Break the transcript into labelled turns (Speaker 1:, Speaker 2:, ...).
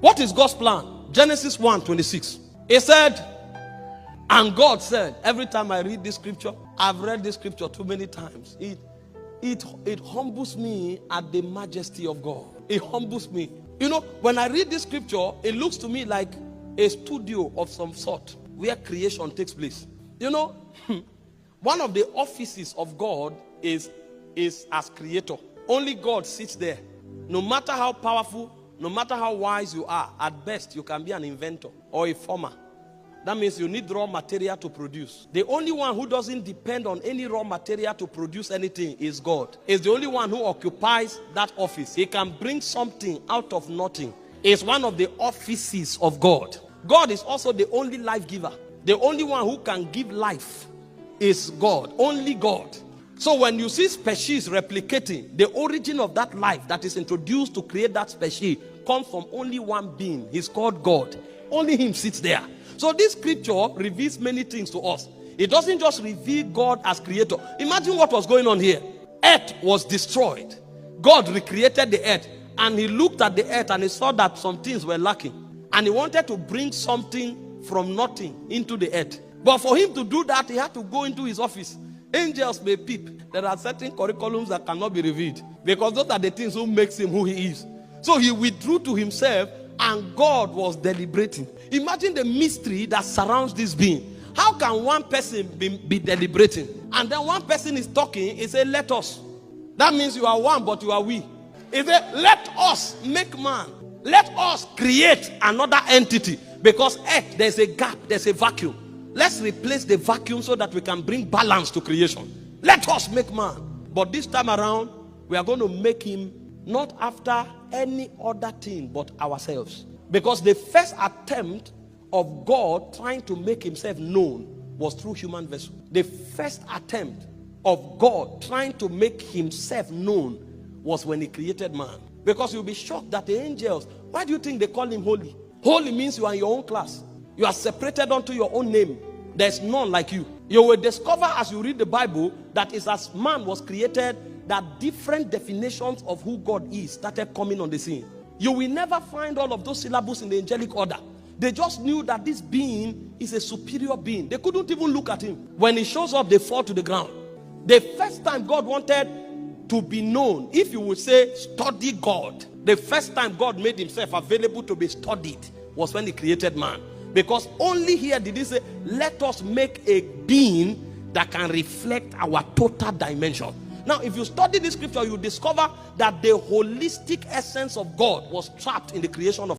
Speaker 1: What is God's plan? Genesis 1:26. It said, and God said, every time I read this scripture, I've read this scripture too many times. It humbles me at the majesty of God. It humbles me. You know, when I read this scripture, it looks to me like a studio of some sort where creation takes place. You know, one of the offices of God is as creator. Only God sits there. No matter how powerful, no matter how wise you are, at best you can be an inventor or a farmer. That means you need raw material to produce. The only one who doesn't depend on any raw material to produce anything is God. He's the only one who occupies that office. He can bring something out of nothing. It's one of the offices of God. God is also the only life giver. The only one who can give life is God. Only God. So when you see species replicating, the origin of that life that is introduced to create that species comes from only one being. He's called God. Only him sits there. So this scripture reveals many things to us. It doesn't just reveal God as creator. Imagine what was going on here. Earth was destroyed. God recreated the earth. And he looked at the earth and he saw that some things were lacking. And he wanted to bring something from nothing into the earth. But for him to do that, he had to go into his office. Angels may peep. There are certain curriculums that cannot be revealed, because those are the things who makes him who he is. So he withdrew to himself, and God was deliberating. Imagine the mystery that surrounds this being. How can one person be deliberating? And then one person is talking, he said, let us. That means you are one, but you are we. He said, let us make man. Let us create another entity. Because earth, there's a gap, there's a vacuum. Let's replace the vacuum so that we can bring balance to creation. Let us make man. But this time around, we are going to make him not after any other thing but ourselves. Because the first attempt of God trying to make himself known was through human vessel. The first attempt of God trying to make himself known was when he created man. Because you'll be shocked that the angels, why do you think they call him holy? Holy means you are in your own class. You are separated unto your own name. There's none like you. You will discover as you read the Bible that it's as man was created that different definitions of who God is started coming on the scene. You will never find all of those syllables in the angelic order. They just knew that this being is a superior being. They couldn't even look at him. When he shows up, they fall to the ground. The first time God wanted to be known, if you would say study God, the first time God made himself available to be studied was when he created man. Because only here did he say, let us make a being that can reflect our total dimension. Now, if you study this scripture, you discover that the holistic essence of God was trapped in the creation of